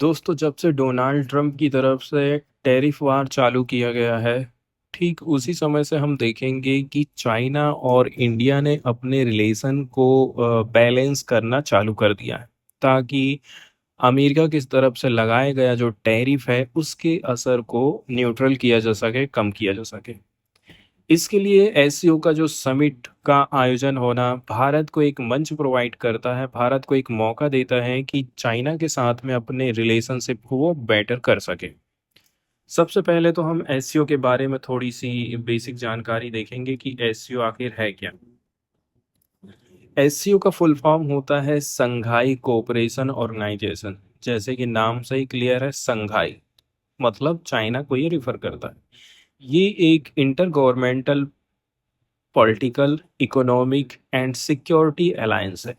दोस्तों, जब से डोनाल्ड ट्रंप की तरफ से टैरिफ वार चालू किया गया है, ठीक उसी समय से हम देखेंगे कि चाइना और इंडिया ने अपने रिलेशन को बैलेंस करना चालू कर दिया है, ताकि अमेरिका की तरफ से लगाया गया जो टैरिफ है उसके असर को न्यूट्रल किया जा सके, कम किया जा सके। इसके लिए एससीओ का जो समिट का आयोजन होना भारत को एक मंच प्रोवाइड करता है, भारत को एक मौका देता है कि चाइना के साथ में अपने रिलेशनशिप को वो बेटर कर सके। सबसे पहले तो हम एससीओ के बारे में थोड़ी सी बेसिक जानकारी देखेंगे कि एससीओ आखिर है क्या। एससीओ का फुल फॉर्म होता है संघाई कोऑपरेशन ऑर्गेनाइजेशन। जैसे कि नाम से ही क्लियर है, संघाई मतलब चाइना को ये रिफर करता है। ये एक inter governmental political, economic and security alliance है।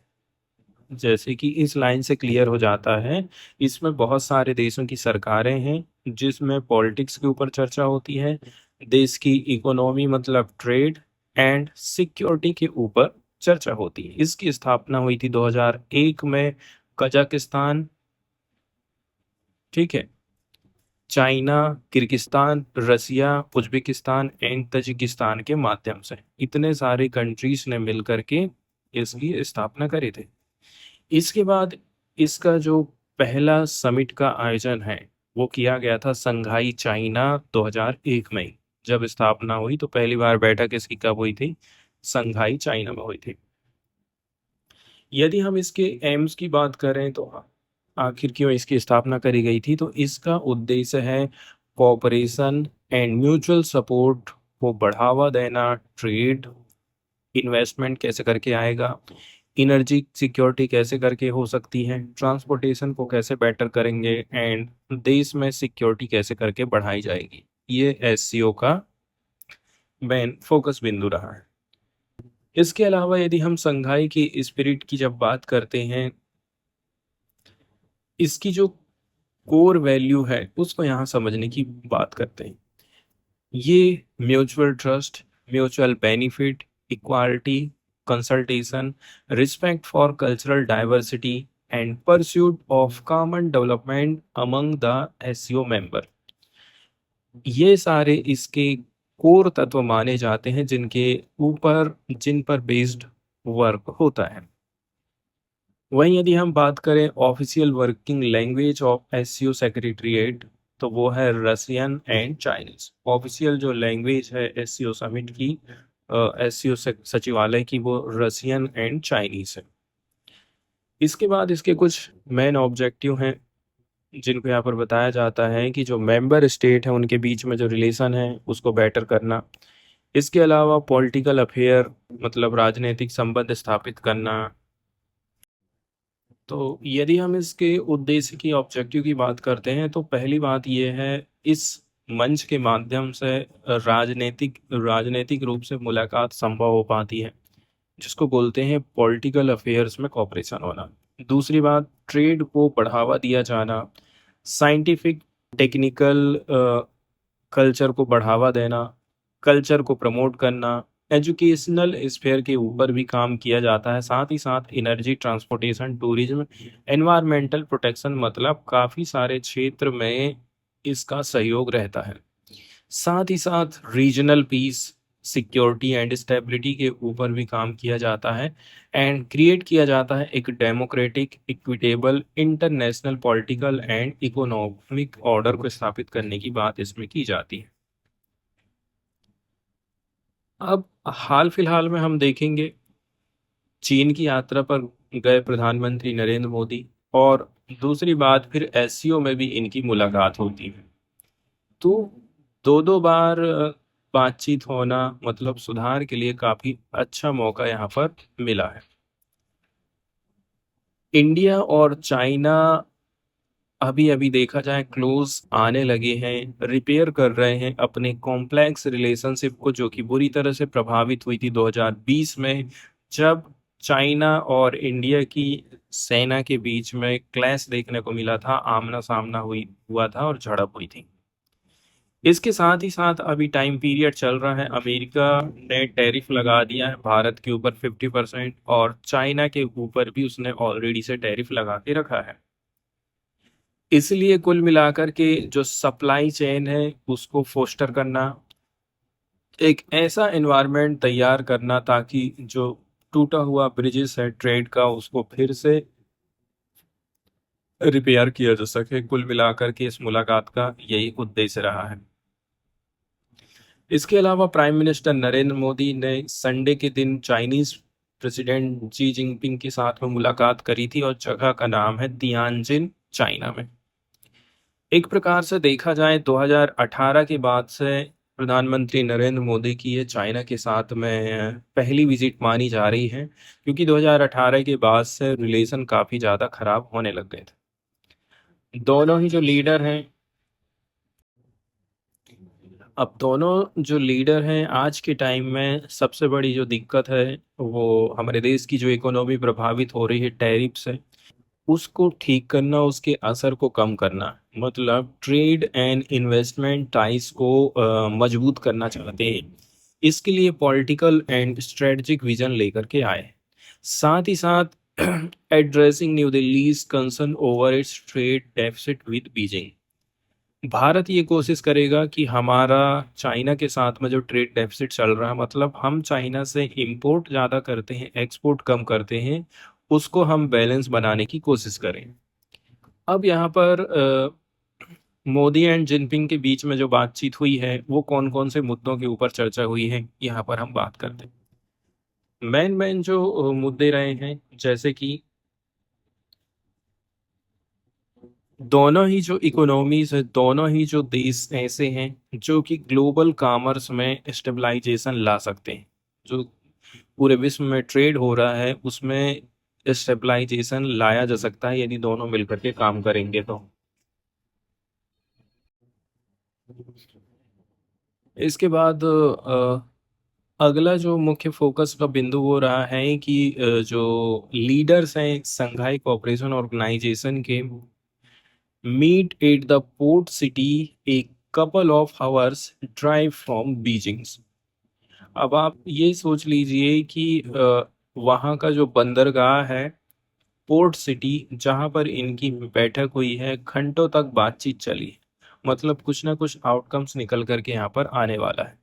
जैसे कि इस लाइन से क्लियर हो जाता है, इसमें बहुत सारे देशों की सरकारें हैं, जिसमें पॉलिटिक्स के ऊपर चर्चा होती है, देश की इकोनॉमी मतलब ट्रेड एंड सिक्योरिटी के ऊपर चर्चा होती है। इसकी स्थापना हुई थी 2001 में कजाकिस्तान, ठीक है, China, Kyrgyzstan, Russia, Uzbekistan and Tajikistan के माध्यम से इतने सारे कंट्रीज ने मिलकर के इसकी स्थापना करी थी। इसके बाद इसका जो पहला समिट का आयोजन है वो किया गया था संघाई चाइना 2001 में। जब स्थापना हुई तो पहली बार बैठक इसकी कब हुई थी? संघाई चाइना में हुई थी। यदि हम इसके एम्स की बात करें तो आखिर क्यों इसकी स्थापना करी गई थी, तो इसका उद्देश्य है कोऑपरेशन एंड म्यूचुअल सपोर्ट को बढ़ावा देना, ट्रेड, इन्वेस्टमेंट कैसे करके आएगा, एनर्जी सिक्योरिटी कैसे करके हो सकती है, ट्रांसपोर्टेशन को कैसे बेटर करेंगे एंड देश में सिक्योरिटी कैसे करके बढ़ाई जाएगी। ये एससीओ का मेन फोकस बिंदु रहा है। इसके अलावा यदि हम संघाई की स्पिरिट की जब बात करते हैं, इसकी जो कोर वैल्यू है उसको यहाँ समझने की बात करते हैं। ये mutual trust, mutual benefit, equality, consultation, respect for cultural diversity and pursuit of common development among the SCO member, ये सारे इसके कोर तत्व माने जाते हैं जिन पर बेस्ड वर्क होता है। वहीं यदि हम बात करें official working language of SCO secretariat, तो वो है रसियन एंड चाइनीज। ऑफिशियल जो लैंग्वेज है एससीओ समिट की, एससीओ सचिवालय की, वो रसियन एंड चाइनीज है। इसके बाद इसके कुछ मेन ऑब्जेक्टिव हैं जिनको यहाँ पर बताया जाता है कि जो मेंबर स्टेट है उनके बीच में जो रिलेशन है उसको बेटर करना। इसके अलावा पॉलिटिकल अफेयर मतलब राजनीतिक संबंध स्थापित करना। तो यदि हम इसके उद्देश्य की, ऑब्जेक्टिव की बात करते हैं, तो पहली बात यह है, इस मंच के माध्यम से राजनीतिक रूप से मुलाकात संभव हो पाती है, जिसको बोलते हैं पॉलिटिकल अफेयर्स में कॉपरेशन होना। दूसरी बात, ट्रेड को बढ़ावा दिया जाना, साइंटिफिक टेक्निकल कल्चर को बढ़ावा देना, कल्चर को प्रमोट करना, एजुकेशनल स्फेयर के ऊपर भी काम किया जाता है। साथ ही साथ energy, transportation, tourism, environmental protection, मतलब काफ़ी सारे क्षेत्र में इसका सहयोग रहता है। साथ ही साथ regional piece, security and stability के ऊपर भी काम किया जाता है एंड क्रिएट किया जाता है एक democratic, equitable, international political and economic order को स्थापित करने की बात इसमें की जाती है। अब हाल फिलहाल में हम देखेंगे चीन की यात्रा पर गए प्रधानमंत्री नरेंद्र मोदी, और दूसरी बात फिर एससीओ में भी इनकी मुलाकात होती है। तो दो दो बार बातचीत होना मतलब सुधार के लिए काफी अच्छा मौका यहाँ पर मिला है। इंडिया और चाइना अभी अभी देखा जाए क्लोज आने लगे हैं, रिपेयर कर रहे हैं अपने कॉम्प्लेक्स रिलेशनशिप को, जो कि बुरी तरह से प्रभावित हुई थी 2020 में, जब चाइना और इंडिया की सेना के बीच में क्लैश देखने को मिला था, आमना सामना हुआ था और झड़प हुई थी। इसके साथ ही साथ अभी टाइम पीरियड चल रहा है, अमेरिका ने टैरिफ लगा दिया है भारत के ऊपर 50%, और चाइना के ऊपर भी उसने ऑलरेडी से टैरिफ लगा के रखा है। इसलिए कुल मिलाकर के जो सप्लाई चेन है उसको फोस्टर करना, एक ऐसा एनवायरनमेंट तैयार करना ताकि जो टूटा हुआ ब्रिजेस है ट्रेड का उसको फिर से रिपेयर किया जा सके। कुल मिलाकर के इस मुलाकात का यही उद्देश्य रहा है। इसके अलावा प्राइम मिनिस्टर नरेंद्र मोदी ने संडे के दिन चाइनीज प्रेसिडेंट जी जिनपिंग के साथ में मुलाकात करी थी और जगह का नाम है तियानजिन, चाइना में। एक प्रकार से देखा जाए 2018 के बाद से प्रधानमंत्री नरेंद्र मोदी की ये चाइना के साथ में पहली विजिट मानी जा रही है, क्योंकि 2018 के बाद से रिलेशन काफ़ी ज़्यादा खराब होने लग गए थे। दोनों ही जो लीडर हैं अब दोनों जो लीडर हैं आज के टाइम में सबसे बड़ी जो दिक्कत है वो हमारे देश की जो इकोनॉमी प्रभावित हो रही है टैरिफ से, उसको ठीक करना, उसके असर को कम करना, मतलब ट्रेड एंड इन्वेस्टमेंट टाइज को मजबूत करना चाहते हैं। इसके लिए पॉलिटिकल एंड स्ट्रेटजिक विजन लेकर के आए। साथ ही साथ addressing new Delhi's concern over it's trade deficit with Beijing. Bharat ये कोशिश करेगा कि हमारा चाइना के साथ में जो ट्रेड डेफिसिट चल रहा है, मतलब हम चाइना से इंपोर्ट ज़्यादा करते हैं एक्सपोर्ट कम करते हैं, उसको हम बैलेंस बनाने की कोशिश करें। अब यहाँ पर मोदी एंड जिनपिंग के बीच में जो बातचीत हुई है वो कौन कौन से मुद्दों के ऊपर चर्चा हुई है, यहाँ पर हम बात करते हैं। मेन मेन जो मुद्दे रहे हैं, जैसे कि दोनों ही जो इकोनॉमीज है, दोनों ही जो देश ऐसे हैं जो कि ग्लोबल कॉमर्स में स्टेबलाइजेशन ला सकते हैं। जो पूरे विश्व में ट्रेड हो रहा है उसमें स्टेबलाइजेशन लाया जा सकता है यदि दोनों मिलकर के काम करेंगे तो। इसके बाद अगला जो मुख्य फोकस का बिंदु वो रहा है कि जो लीडर्स हैं संघाई कोऑपरेशन ऑर्गेनाइजेशन के meet at the port city a couple of hours drive from Beijing. अब आप ये सोच लीजिए कि वहाँ का जो बंदरगाह है पोर्ट सिटी जहाँ पर इनकी बैठक हुई है, घंटों तक बातचीत चली, मतलब कुछ ना कुछ आउटकम्स निकल करके यहाँ पर आने वाला है।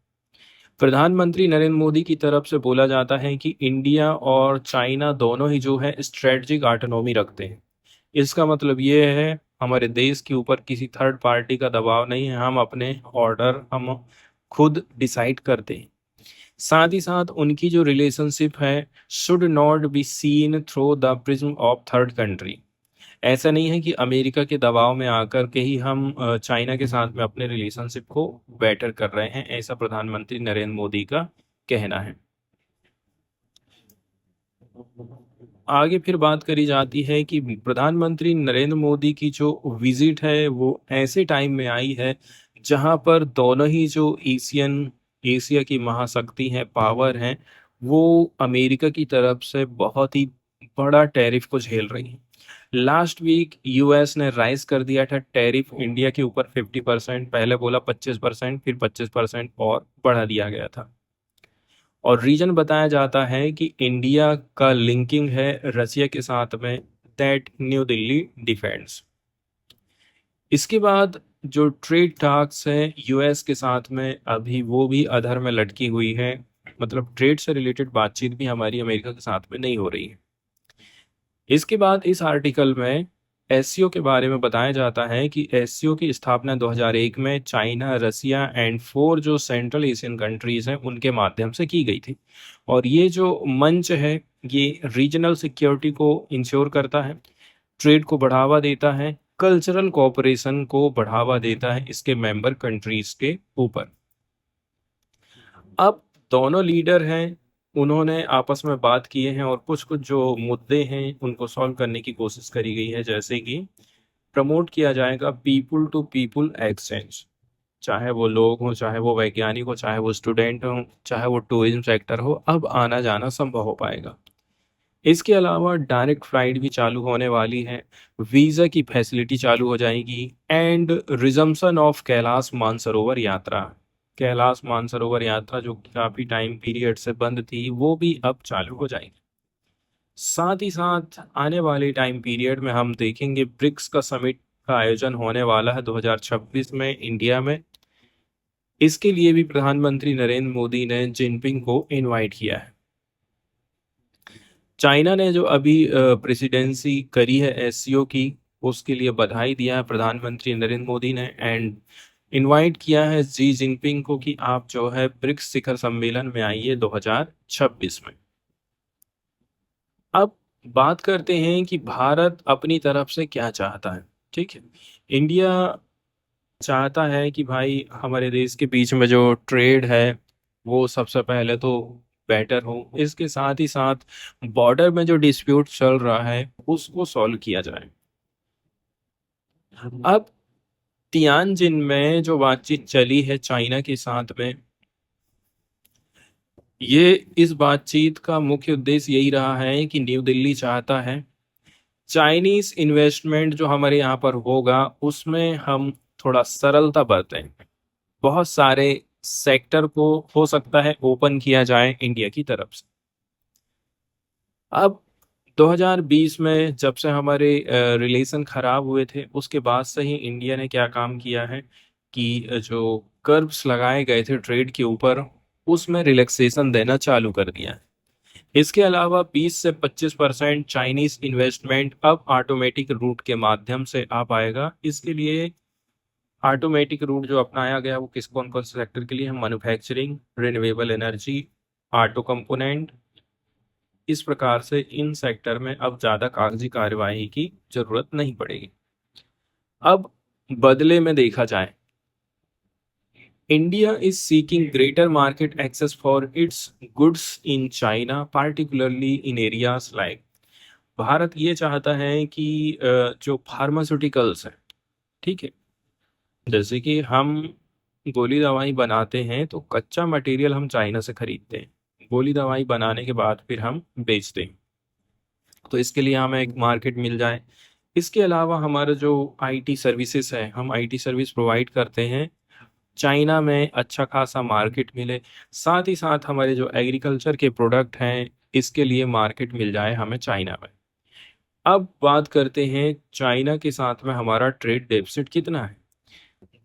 प्रधानमंत्री नरेंद्र मोदी की तरफ से बोला जाता है कि इंडिया और चाइना दोनों ही जो है स्ट्रेटजिक ऑटोनॉमी रखते हैं। इसका मतलब ये है हमारे देश के ऊपर किसी थर्ड पार्टी का दबाव नहीं है, हम अपने ऑर्डर हम खुद डिसाइड करते हैं। साथ ही साथ उनकी जो रिलेशनशिप है should not be seen through the prism of third country. ऐसा नहीं है कि अमेरिका के दबाव में आकर के ही हम चाइना के साथ में अपने रिलेशनशिप को बेटर कर रहे हैं, ऐसा प्रधानमंत्री नरेंद्र मोदी का कहना है। आगे फिर बात करी जाती है कि प्रधानमंत्री नरेंद्र मोदी की जो विजिट है वो ऐसे टाइम में आई है जहां पर दोनों ही जो एशिया की महाशक्ति है, पावर है, वो अमेरिका की तरफ से बहुत ही बड़ा टैरिफ को झेल रही है। लास्ट वीक यूएस ने राइज कर दिया था टैरिफ इंडिया के ऊपर 50%, पहले बोला 25%, फिर 25% और बढ़ा दिया गया था। और रीजन बताया जाता है कि इंडिया का लिंकिंग है रसिया के साथ में, दैट न्यू दिल्ली डिफेंस। इसके बाद जो ट्रेड टॉक्स है यूएस के साथ में अभी वो भी अधर में लटकी हुई है, मतलब ट्रेड से रिलेटेड बातचीत भी हमारी अमेरिका के साथ में नहीं हो रही है। इसके बाद इस आर्टिकल में एससीओ के बारे में बताया जाता है कि एससीओ की स्थापना 2001 में चाइना, रसिया एंड 4 जो सेंट्रल एशियन कंट्रीज हैं उनके माध्यम से की गई थी। और ये जो मंच है ये रीजनल सिक्योरिटी को इंश्योर करता है, ट्रेड को बढ़ावा देता है, कल्चरल कोऑपरेशन को बढ़ावा देता है इसके मेंबर कंट्रीज के ऊपर। अब दोनों लीडर हैं, उन्होंने आपस में बात किए हैं और कुछ कुछ जो मुद्दे हैं उनको सॉल्व करने की कोशिश करी गई है, जैसे कि प्रमोट किया जाएगा पीपुल टू पीपुल एक्सचेंज, चाहे वो लोग हों, चाहे वो वैज्ञानिक हो, चाहे वो स्टूडेंट हो, चाहे वो टूरिज्म सेक्टर हो, अब आना जाना संभव हो पाएगा। इसके अलावा डायरेक्ट फ्लाइट भी चालू होने वाली है, वीज़ा की फैसिलिटी चालू हो जाएगी and resumption of Kailash Mansarovar यात्रा। कैलाश मानसरोवर यात्रा जो काफ़ी टाइम पीरियड से बंद थी वो भी अब चालू हो जाएगी। साथ ही साथ आने वाले टाइम पीरियड में हम देखेंगे ब्रिक्स का समिट का आयोजन होने वाला है 2026 में इंडिया में। इसके लिए भी प्रधानमंत्री नरेंद्र मोदी ने जिनपिंग को इनवाइट किया है। चाइना ने जो अभी प्रेसिडेंसी करी है एससीओ की, उसके लिए बधाई दिया है प्रधानमंत्री नरेंद्र मोदी ने, एंड इनवाइट किया है जी जिनपिंग को कि आप जो है ब्रिक्स शिखर सम्मेलन में आइए 2026 में। अब बात करते हैं कि भारत अपनी तरफ से क्या चाहता है। ठीक है, इंडिया चाहता है कि भाई हमारे देश के बीच में जो ट्रेड है वो सबसे पहले तो बेटर हो, इसके साथ ही साथ बॉर्डर में जो डिस्प्यूट चल रहा है उसको सॉल्व किया जाए। अब तियानजिन में जो बातचीत चली है चाइना के साथ में, ये इस बातचीत का मुख्य उद्देश्य यही रहा है कि न्यू दिल्ली चाहता है चाइनीज इन्वेस्टमेंट जो हमारे यहाँ पर होगा उसमें हम थोड़ा सरलता बरतें, बहुत सारे सेक्टर को हो सकता है ओपन किया जाए इंडिया की तरफ से। अब 2020 में जब से हमारे रिलेशन खराब हुए थे उसके बाद से ही इंडिया ने क्या काम किया है कि जो कर्व्स लगाए गए थे ट्रेड के ऊपर उसमें रिलैक्सेशन देना चालू कर दिया है। इसके अलावा 20 से 25% चाइनीज इन्वेस्टमेंट अब ऑटोमेटिक रूट के माध्यम से आ पाएगा। इसके लिए ऑटोमेटिक रूट जो अपनाया गया वो किस कौन कौन से सेक्टर के लिए है? Manufacturing, renewable energy, auto component. इस प्रकार से इन सेक्टर में अब ज़्यादा कागजी कार्यवाही की जरूरत नहीं पड़ेगी। अब बदले में देखा जाए, India is seeking greater market access for its goods in China, particularly in areas like. Bharat ये चाहता है कि जो फार्मास्यूटिकल्स है, ठीक है, जैसे कि हम गोली दवाई बनाते हैं तो कच्चा मटेरियल हम चाइना से खरीदते हैं, गोली दवाई बनाने के बाद फिर हम बेचते हैं, तो इसके लिए हमें एक मार्केट मिल जाए। इसके अलावा हमारा जो आईटी सर्विसेज है, हम आईटी सर्विस प्रोवाइड करते हैं, चाइना में अच्छा खासा मार्केट मिले। साथ ही साथ हमारे जो एग्रीकल्चर के प्रोडक्ट हैं इसके लिए मार्केट मिल जाए हमें चाइना में। अब बात करते हैं चाइना के साथ में हमारा ट्रेड डेफिसिट कितना है।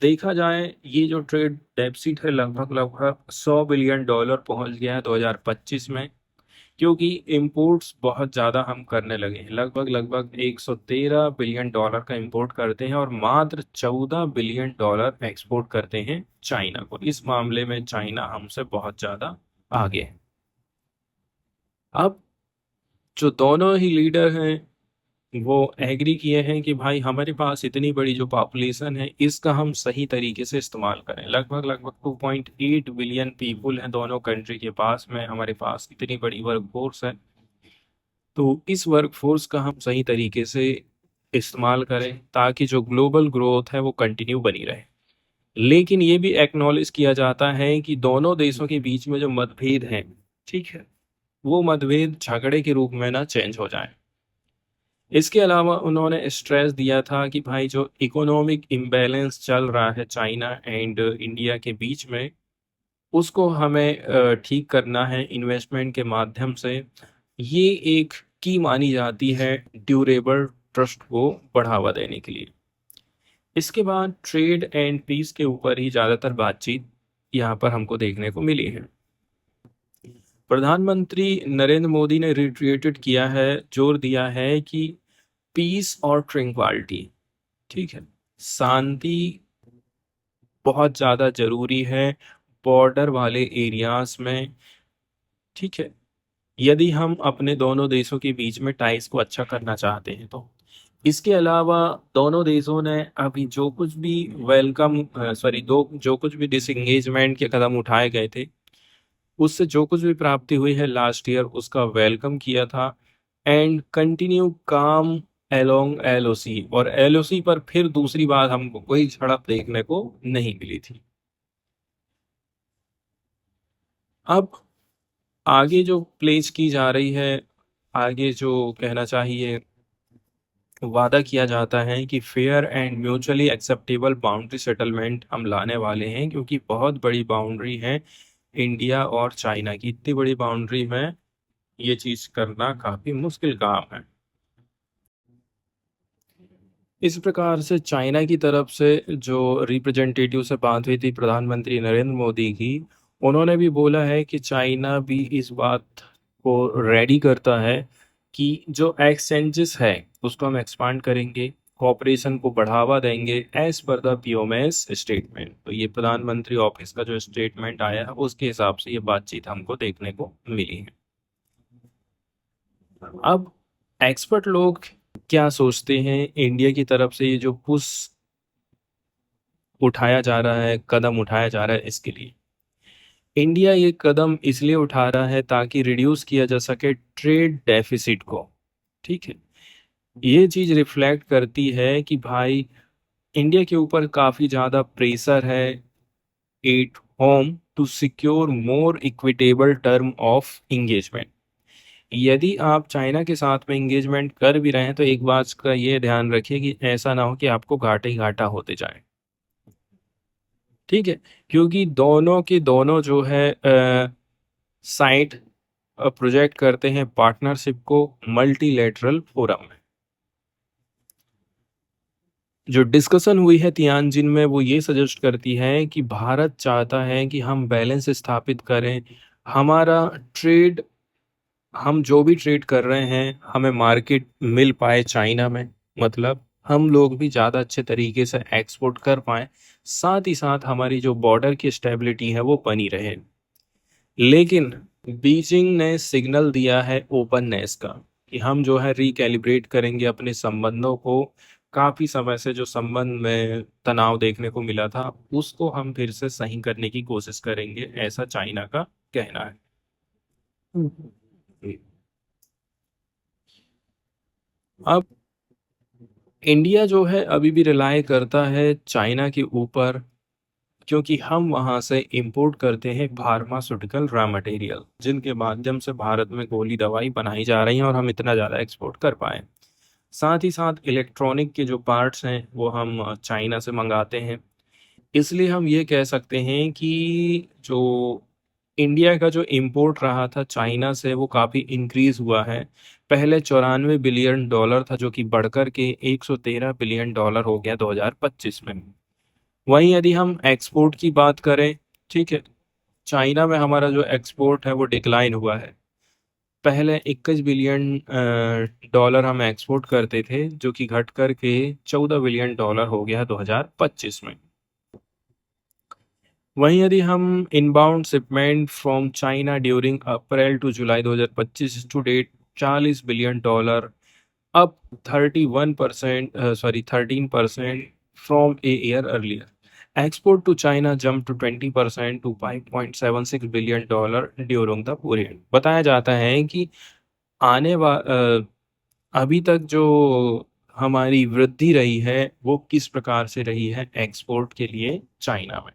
देखा जाए ये जो ट्रेड डेफिसिट है लगभग लगभग $100 बिलियन पहुंच गया है 2025 में, क्योंकि इंपोर्ट्स बहुत ज़्यादा हम करने लगे हैं। लगभग लगभग $113 बिलियन का इंपोर्ट करते हैं और मात्र $14 बिलियन एक्सपोर्ट करते हैं चाइना को। इस मामले में चाइना हमसे बहुत ज़्यादा आगे है। अब जो दोनों ही लीडर हैं वो एग्री किए हैं कि भाई हमारे पास इतनी बड़ी जो पॉपुलेशन है इसका हम सही तरीके से इस्तेमाल करें। लगभग लगभग 2.8 बिलियन पीपुल हैं दोनों कंट्री के पास में, हमारे पास इतनी बड़ी वर्क फोर्स है, तो इस वर्क फोर्स का हम सही तरीके से इस्तेमाल करें ताकि जो ग्लोबल ग्रोथ है वो कंटिन्यू बनी रहे। लेकिन ये भी एक्नॉलेज किया जाता है कि दोनों देशों के बीच में जो मतभेद हैं, ठीक है, वो मतभेद झगड़े के रूप में ना चेंज हो जाए। इसके अलावा उन्होंने स्ट्रेस दिया था कि भाई जो इकोनॉमिक इम्बैलेंस चल रहा है चाइना एंड इंडिया के बीच में उसको हमें ठीक करना है इन्वेस्टमेंट के माध्यम से। ये एक की मानी जाती है ड्यूरेबल ट्रस्ट को बढ़ावा देने के लिए। इसके बाद ट्रेड एंड पीस के ऊपर ही ज़्यादातर बातचीत यहाँ पर हमको देखने को मिली है। प्रधानमंत्री नरेंद्र मोदी ने रिट्रेटेड किया है, जोर दिया है कि पीस और ट्रैंक्विलिटी, ठीक है, शांति बहुत ज़्यादा ज़रूरी है बॉर्डर वाले एरियाज में। ठीक है, यदि हम अपने दोनों देशों के बीच में टाइज को अच्छा करना चाहते हैं तो। इसके अलावा दोनों देशों ने अभी जो कुछ भी वेलकम सॉरी दो जो कुछ भी डिसंगेजमेंट के कदम उठाए गए थे उससे जो कुछ भी प्राप्ति हुई है लास्ट ईयर उसका वेलकम किया था एंड कंटिन्यू काम एलोंग एलओसी, और एलओसी पर फिर दूसरी बार हमको कोई झड़प देखने को नहीं मिली थी। अब आगे जो प्लेस की जा रही है, आगे जो कहना चाहिए वादा किया जाता है कि fair and mutually acceptable boundary settlement हम लाने वाले हैं, क्योंकि बहुत बड़ी बाउंड्री है इंडिया और चाइना की। इतनी बड़ी बाउंड्री में ये चीज करना काफी मुश्किल काम है। इस प्रकार से चाइना की तरफ से जो रिप्रेजेंटेटिव से बात हुई थी प्रधानमंत्री नरेंद्र मोदी की, उन्होंने भी बोला है कि चाइना भी इस बात को रेडी करता है कि जो एक्सचेंजेस है उसको हम एक्सपांड करेंगे, कॉपरेशन को बढ़ावा देंगे as per the POS statement. तो ये प्रधानमंत्री ऑफिस का जो स्टेटमेंट आया है उसके हिसाब से ये बातचीत हमको देखने को मिली है। अब एक्सपर्ट लोग क्या सोचते हैं इंडिया की तरफ से ये जो पुश उठाया जा रहा है, कदम उठाया जा रहा है, इसके लिए इंडिया ये कदम इसलिए उठा रहा है ताकि रिड्यूस किया जा सके ट्रेड डेफिसिट को। ठीक है, ये चीज रिफ्लेक्ट करती है कि भाई इंडिया के ऊपर काफी ज्यादा प्रेशर है at home to secure more equitable term of engagement. यदि आप चाइना के साथ में इंगेजमेंट कर भी रहे हैं तो एक बात का ये ध्यान रखिए कि ऐसा ना हो कि आपको घाटे ही घाटा होते जाए। ठीक है, क्योंकि दोनों के दोनों जो है साइड प्रोजेक्ट करते हैं पार्टनरशिप को मल्टीलेटरल फोरम में। जो डिस्कशन हुई है तियानजिन में वो ये सजेस्ट करती है कि भारत चाहता है कि हम बैलेंस स्थापित करें, हमारा ट्रेड, हम जो भी ट्रेड कर रहे हैं हमें मार्केट मिल पाए चाइना में, मतलब हम लोग भी ज़्यादा अच्छे तरीके से एक्सपोर्ट कर पाए, साथ ही साथ हमारी जो बॉर्डर की स्टेबिलिटी है वो बनी रहे। लेकिन बीजिंग ने सिग्नल दिया है ओपननेस का कि हम जो है रिकैलिब्रेट करेंगे अपने संबंधों को। काफ़ी समय से जो संबंध में तनाव देखने को मिला था उसको हम फिर से सही करने की कोशिश करेंगे, ऐसा चाइना का कहना है। अब इंडिया जो है अभी भी रिलाय करता है चाइना के ऊपर, क्योंकि हम वहां से इंपोर्ट करते हैं फार्मास्यूटिकल रॉ मटेरियल जिनके माध्यम से भारत में गोली दवाई बनाई जा रही है और हम इतना ज़्यादा एक्सपोर्ट कर पाए। साथ ही साथ इलेक्ट्रॉनिक के जो पार्ट्स हैं वो हम चाइना से मंगाते हैं। इसलिए हम ये कह सकते हैं कि जो इंडिया का जो इंपोर्ट रहा था चाइना से वो काफ़ी इंक्रीज हुआ है। पहले 94 बिलियन डॉलर था जो कि बढ़कर के 113 बिलियन डॉलर हो गया 2025 में। वहीं यदि हम एक्सपोर्ट की बात करें, ठीक है, चाइना में हमारा जो एक्सपोर्ट है वो डिक्लाइन हुआ है। पहले 21 बिलियन डॉलर हम एक्सपोर्ट करते थे जो कि घट कर के 14 बिलियन डॉलर हो गया 2025 में। वहीं यदि हम inbound shipment from China during April to July 2025 to date 40 billion dollar, up 31%, sorry 13% from a year earlier. Export to China jumped to 20% to 5.76 billion dollar during the period. बताया जाता है कि अभी तक जो हमारी वृद्धि रही है वो किस प्रकार से रही है एक्सपोर्ट के लिए चाइना में।